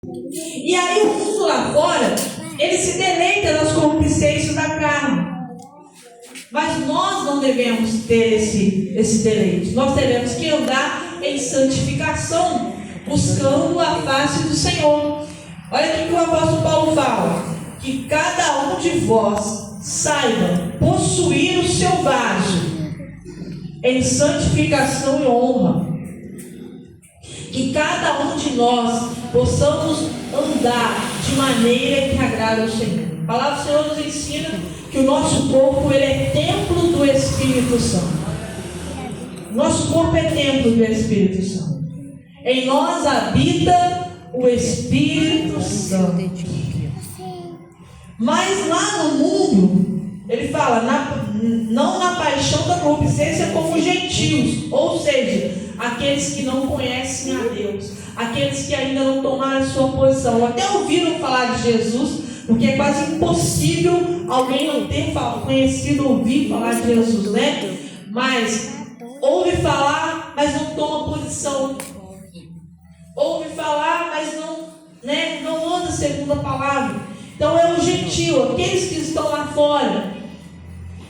E aí o mundo lá fora, ele se deleita nas concupiscências da carne. Mas nós não devemos ter esse deleite. Nós devemos que andar em santificação, buscando a face do Senhor. Olha aqui que o apóstolo Paulo fala: que cada um de vós saiba possuir o seu vaso em santificação e honra. Que cada um de nós possamos andar de maneira que agrada ao Senhor. A palavra do Senhor nos ensina que o nosso corpo ele é templo do Espírito Santo. Nosso corpo é templo do Espírito Santo. Em nós habita o Espírito Santo. Mas lá no mundo, ele fala, não na paixão da concupiscência como os gentios, ou seja, aqueles que não conhecem a Deus, aqueles que ainda não tomaram a sua posição, até ouviram falar de Jesus, porque é quase impossível alguém não ter conhecido, ouvir falar de Jesus, né? Mas ouve falar, mas não toma posição. Ouve falar, mas não anda segundo a palavra. Então é o gentio, aqueles que estão lá fora.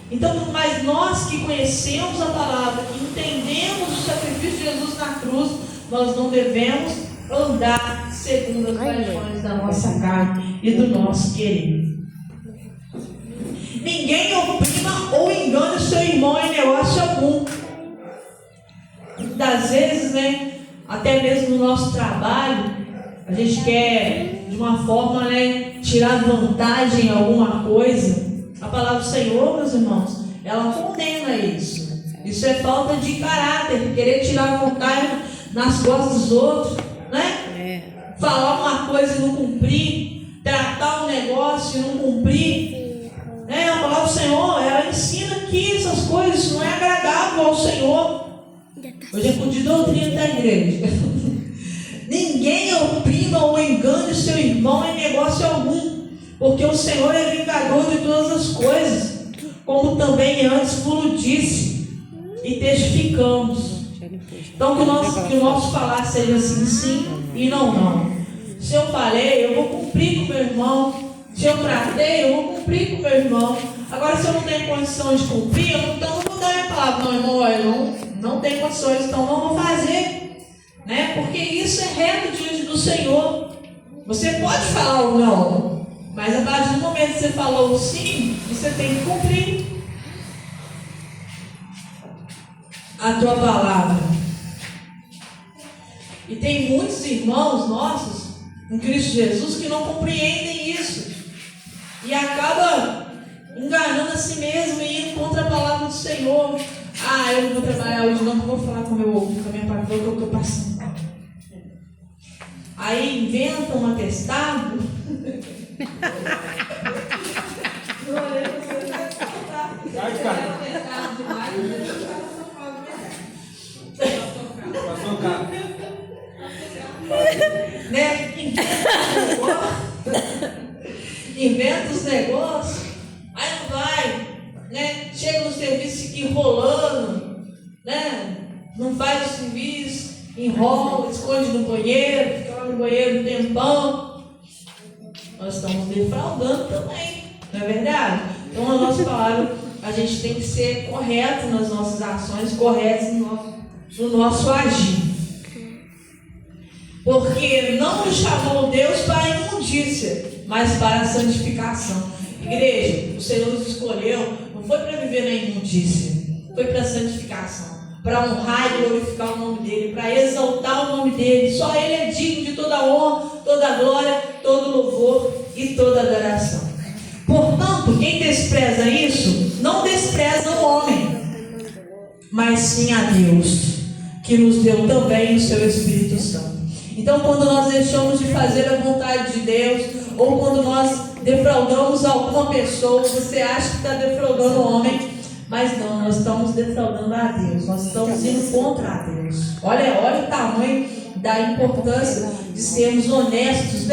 Então, mas nós que conhecemos a palavra, que entendemos o sacrifício de Jesus na cruz, nós não devemos andar segundo as paixões da nossa carne e do nosso querer. Ninguém oprima ou engane o seu irmão em negócio algum. Muitas vezes, até mesmo no nosso trabalho, a gente quer, de uma forma, tirar vantagem em alguma coisa. A palavra do Senhor, meus irmãos, ela condena isso. Isso é falta de caráter, querer tirar vantagem nas costas dos outros, Falar uma coisa e não cumprir, tratar um negócio e não cumprir. A palavra do Senhor, ela ensina que essas coisas não é agradável ao Senhor. Hoje é de doutrina da igreja. Ninguém oprima ou engane o seu irmão em negócio algum, porque o Senhor é vingador de todas as coisas, como também antes vos disse e testificamos. Então que o nosso falar seja assim, sim e não, não. Se eu falei, eu vou cumprir com o meu irmão. Se eu tratei, eu vou cumprir com o meu irmão. Agora, se eu não tenho condição de cumprir, então não vou dar minha palavra. Não, irmão, eu não tenho condições, então não vou fazer. Porque isso é reto diante do Senhor. Você pode falar ou não, mas a partir do momento que você falou sim, você tem que cumprir a tua palavra. E tem muitos irmãos nossos em Cristo Jesus que não compreendem isso e acaba enganando a si mesmo e indo contra a palavra do Senhor. Eu não vou trabalhar hoje, não vou falar com a minha patroa que eu estou passando. Aí inventa um atestado. Inventa os negócios, aí não vai, chega no serviço aqui enrolando, não faz o serviço, enrola, esconde no banheiro, fica lá no banheiro um tempão. Nós estamos defraudando também, não é verdade? Então a nossa palavra, a gente tem que ser correto nas nossas ações, corretos no nosso agir. Porque não nos chamou Deus para a imundícia, mas para a santificação. Igreja, o Senhor nos escolheu, não foi para viver na imundícia, foi para a santificação, para honrar e glorificar o nome dEle, para exaltar o nome dEle. Só Ele é digno de toda honra, toda glória, todo louvor e toda adoração. Portanto, quem despreza isso, não despreza o homem, mas sim a Deus, que nos deu também o seu Espírito Santo. Então, quando nós deixamos de fazer a vontade de Deus, ou quando nós defraudamos alguma pessoa, você acha que está defraudando o homem, mas não, nós estamos defraudando a Deus, nós estamos indo contra a Deus. Olha o tamanho da importância de sermos honestos,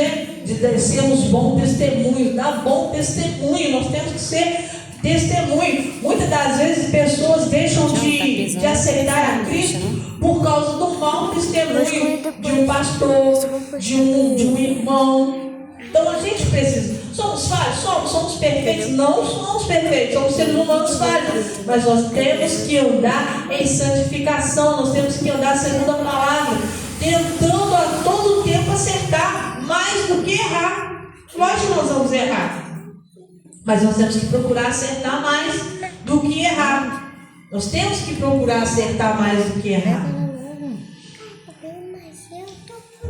de sermos bons testemunhos, dar bom testemunho. Nós temos que ser testemunho. Muitas das vezes pessoas deixam de aceitar a Cristo por causa do mau testemunho de um pastor, de um irmão. Então a gente precisa. Somos falhos? Somos perfeitos? Não somos perfeitos, somos seres humanos falhos. Mas nós temos que andar em santificação, nós temos que andar segundo a palavra, tentando a todo tempo acertar mais do que errar. Lógico que nós vamos errar, mas nós temos que procurar acertar mais do que errar. Nós temos que procurar acertar mais do que errar.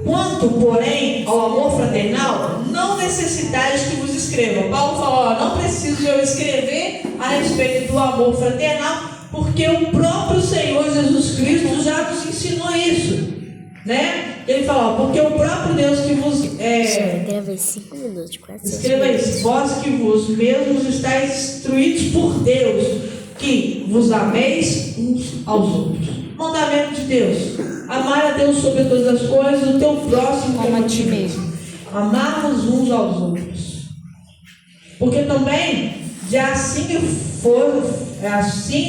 Quanto, porém, ao amor fraternal, não necessitais que vos escreva. Paulo fala, não preciso de eu escrever a respeito do amor fraternal, porque o próprio Senhor Jesus Cristo já nos ensinou isso, né? Ele fala, porque o próprio Deus que vos... escreva isso, vós que vos mesmos estáis instruídos por Deus, que vos ameis uns aos outros. Mandamento de Deus: amar a Deus sobre todas as coisas, o teu próximo como a ti mesmo. Amarmos uns aos outros. Porque também já assim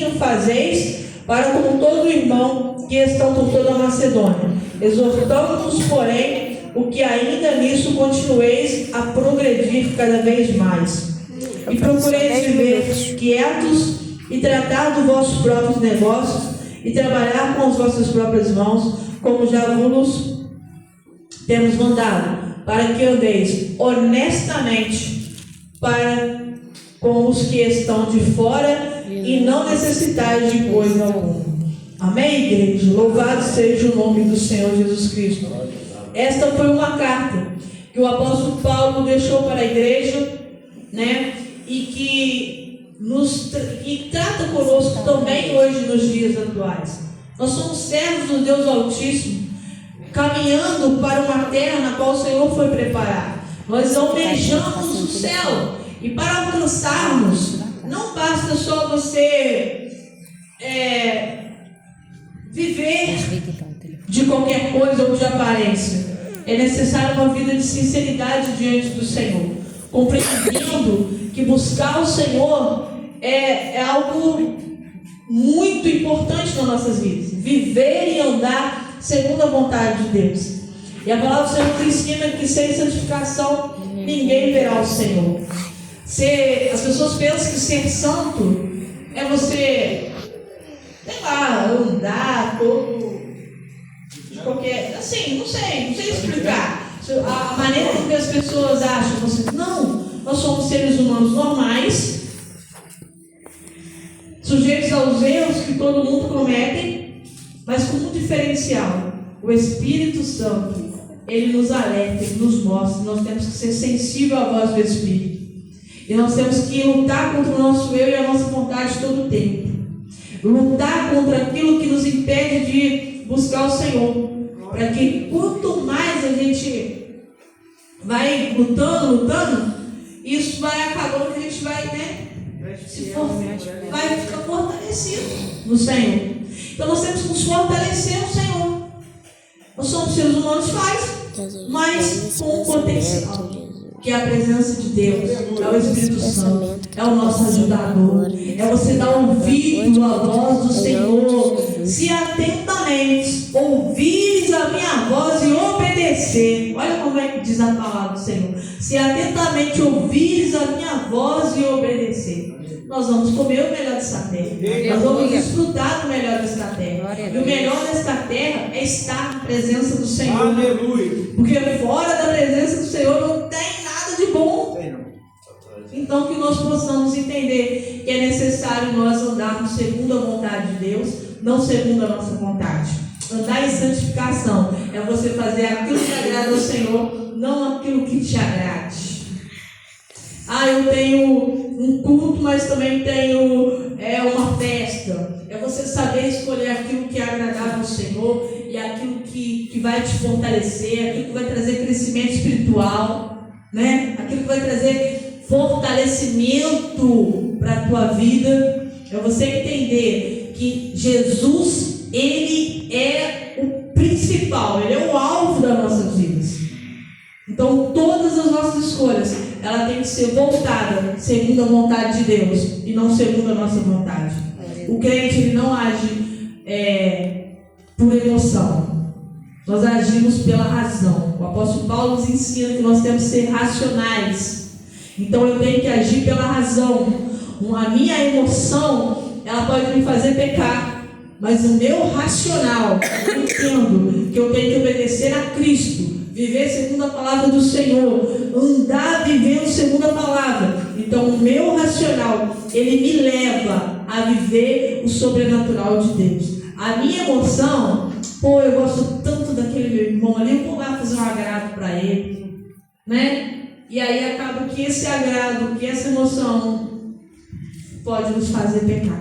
o fazeis para com todo irmão que estão por toda a Macedônia. Exortamos-nos, porém, o que ainda nisso continueis a progredir cada vez mais. E procureis viver quietos e tratar dos vossos próprios negócios e trabalhar com as vossas próprias mãos, como já vos temos mandado, para que andeis honestamente para com os que estão de fora e não necessitais de coisa alguma. Amém, igreja? Louvado seja o nome do Senhor Jesus Cristo. Esta foi uma carta que o apóstolo Paulo deixou para a igreja, né? E que trata conosco também hoje nos dias atuais. Nós somos servos do Deus Altíssimo, caminhando para uma terra na qual o Senhor foi preparar. Nós almejamos o céu, e para alcançarmos, não basta só você viver de qualquer coisa ou de aparência. É necessário uma vida de sinceridade diante do Senhor, compreendendo que buscar o Senhor é algo muito importante nas nossas vidas. Viver e andar segundo a vontade de Deus. E a palavra do Senhor ensina que sem santificação ninguém verá o Senhor. As pessoas pensam que ser santo é você, sei lá, andar todo de qualquer... Assim, não sei explicar. A maneira que as pessoas acham, não, nós somos seres humanos normais, sujeitos aos erros que todo mundo comete, mas com um diferencial: o Espírito Santo, ele nos alerta, ele nos mostra. Nós temos que ser sensíveis à voz do Espírito, e nós temos que lutar contra o nosso eu e a nossa vontade todo o tempo, lutar contra aquilo que nos impede de buscar o Senhor, para que quanto mais a gente vai lutando, isso vai acabando, que a gente vai, vai ficar fortalecido no Senhor. Então nós temos que nos fortalecer no Senhor. Nós somos seres humanos falhos, mas com um potencial, que é a presença de Deus, é o Espírito Santo, é o nosso ajudador. É você dar ouvido à voz do Senhor. Se atentamente ouvires a minha voz e obedecer. Olha como é que diz a palavra do Senhor. Se atentamente ouvires a minha voz e obedecer, nós vamos comer o melhor desta terra. Nós vamos desfrutar do melhor desta terra. E o melhor desta terra é estar na presença do Senhor. Aleluia. Porque fora da presença do Senhor não tem nada de bom. Então que nós possamos entender que é necessário nós andarmos segundo a vontade de Deus, não segundo a nossa vontade. Andar em santificação é você fazer aquilo que agrada ao Senhor, não aquilo que te agrade. Eu tenho um culto, mas também tenho uma festa. É você saber escolher aquilo que é agradável ao Senhor e aquilo que vai te fortalecer, aquilo que vai trazer crescimento espiritual, né? Aquilo que vai trazer fortalecimento para a tua vida. É você entender que Jesus, ele é o principal, ele é o alvo das nossas vidas. Então todas as nossas escolhas, ela tem que ser voltada segundo a vontade de Deus e não segundo a nossa vontade. O crente, ele não age por emoção. Nós agimos pela razão. O apóstolo Paulo nos ensina que nós temos que ser racionais. Então eu tenho que agir pela razão. A minha emoção, ela pode me fazer pecar, mas o meu racional, eu entendo que eu tenho que obedecer a Cristo, viver segundo a palavra do Senhor, andar vivendo segundo a palavra. Então o meu racional, ele me leva a viver o sobrenatural de Deus. A minha emoção, eu gosto tanto daquele meu irmão ali, eu vou lá fazer um agrado para ele, né? E aí acaba que esse agrado, que essa emoção pode nos fazer pecar.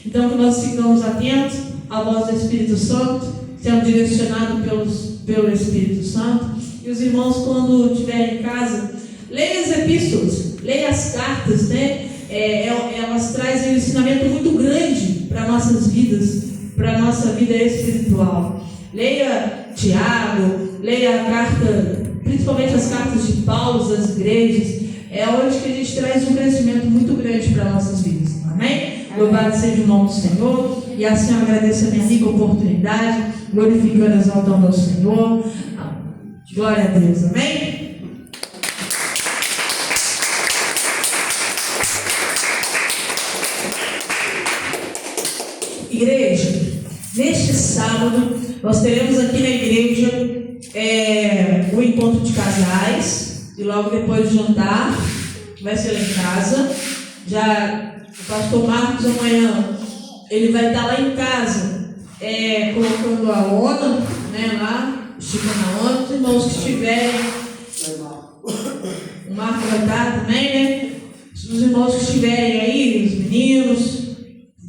Então que nós ficamos atentos à voz do Espírito Santo, sendo direcionados pelo Espírito Santo. E os irmãos, quando estiverem em casa, leiam as epístolas, leiam as cartas, né? Elas trazem um ensinamento muito grande para nossas vidas, para a nossa vida espiritual. Leia Tiago, leia a carta, principalmente as cartas de Paulo das igrejas. É onde que a gente traz um crescimento muito grande para nossas vidas. Amém? Louvado seja o nome do Senhor. E assim eu agradeço a minha rica oportunidade, glorificando e exaltando ao Senhor. Glória a Deus. Amém? Igreja, neste sábado, nós teremos aqui na igreja o encontro de casais, e logo depois do jantar, vai ser lá em casa. Já o pastor Marcos amanhã, ele vai estar lá em casa, colocando a onda, né, lá, esticando a onda. Os irmãos que estiverem, o Marcos vai estar também, né? Os irmãos que estiverem aí, os meninos,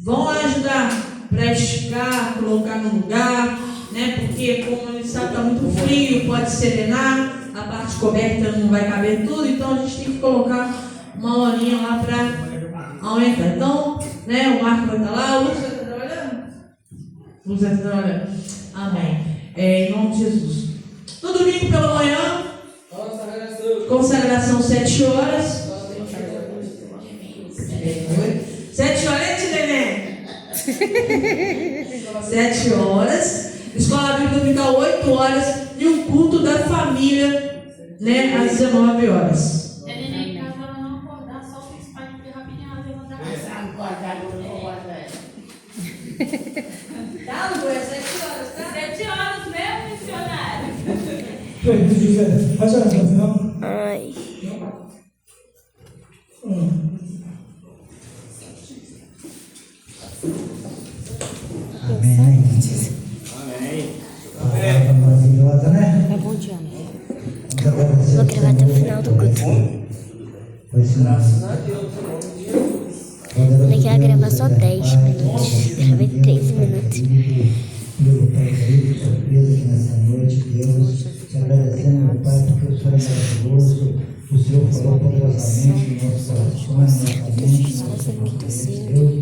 vão lá ajudar para esticar, colocar no lugar, né? Porque como ele sabe, está muito frio, pode serenar, a parte coberta não vai caber tudo, então a gente tem que colocar uma loninha lá para aumentar. Então, né, o Marco vai estar lá, o Lúcio vai estar trabalhando? O Lúcio vai estar trabalhando. Amém. Em nome de Jesus. No domingo pela manhã, consagração 7 horas. 7 horas, neném? 7 horas. Escola Bíblica Dominical 8 horas. E um culto da família, né, às 19 horas. Neném, caso ela não acordar, só o principal de rapidinho, ela levantar. Não acorda. Tá, Lu? É 7 horas, tá? 7 horas mesmo, missionário. Faz a oração. Ai. Amém. Amém. Maravilhosa, né? É bom dia, né? Vou gravar até o final do culto. Eu quero gravar só 10 minutos. Gravei 13 minutos. Meu Pai querido, surpresa aqui nessa noite, Deus, te agradecendo, meu Pai, porque o Senhor é maravilhoso, o Senhor falou poderosamente no nosso coração, na nossa mente, no nosso coração, Deus.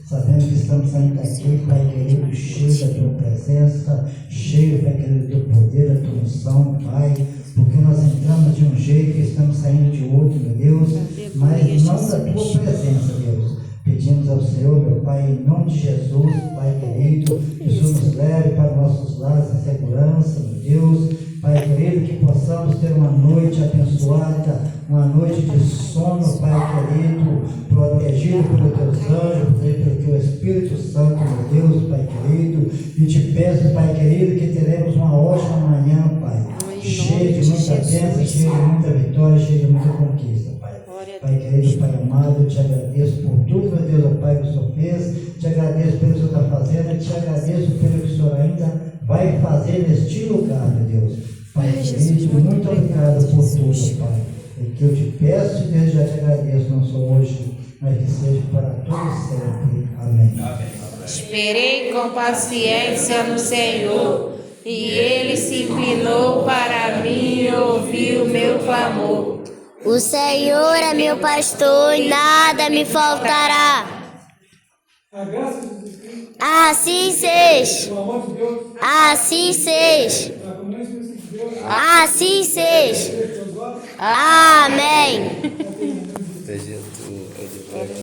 Sabendo que estamos saindo daqui, Pai querido, cheio da Tua presença, cheio, Pai querido, do Teu poder, da Tua unção, Pai, porque nós entramos de um jeito e estamos saindo de outro, meu Deus, mas não da Tua presença, Deus. Pedimos ao Senhor, meu Pai, em nome de Jesus, Pai querido, que o Senhor nos leve para nossos lares em segurança, meu Deus. Pai querido, que possamos ter uma noite abençoada, uma noite de sono, Pai querido, protegido pelos Teus anjos, pelo Teu Espírito Santo, meu Deus, Pai querido. E te peço, Pai querido, que teremos uma ótima manhã, Pai, cheia de muita bênção, cheia de muita vitória, cheia de muita conquista, Pai. Pai querido, Pai amado, eu te agradeço por tudo, meu Deus, ó Pai, que o Senhor fez, te agradeço pelo que o Senhor está fazendo, e te agradeço pelo que o Senhor ainda vai fazer neste lugar, meu Deus. Pai querido, muito obrigado por tudo, Pai. E que eu te peço e desde já te agradeço, não só hoje, mas que seja para todo sempre. Amém. Esperei com paciência no Senhor, e Ele se inclinou para mim e ouviu o meu clamor. O Senhor é meu pastor e nada me faltará. Assim seja. Assim seja. Assim seja. Amém.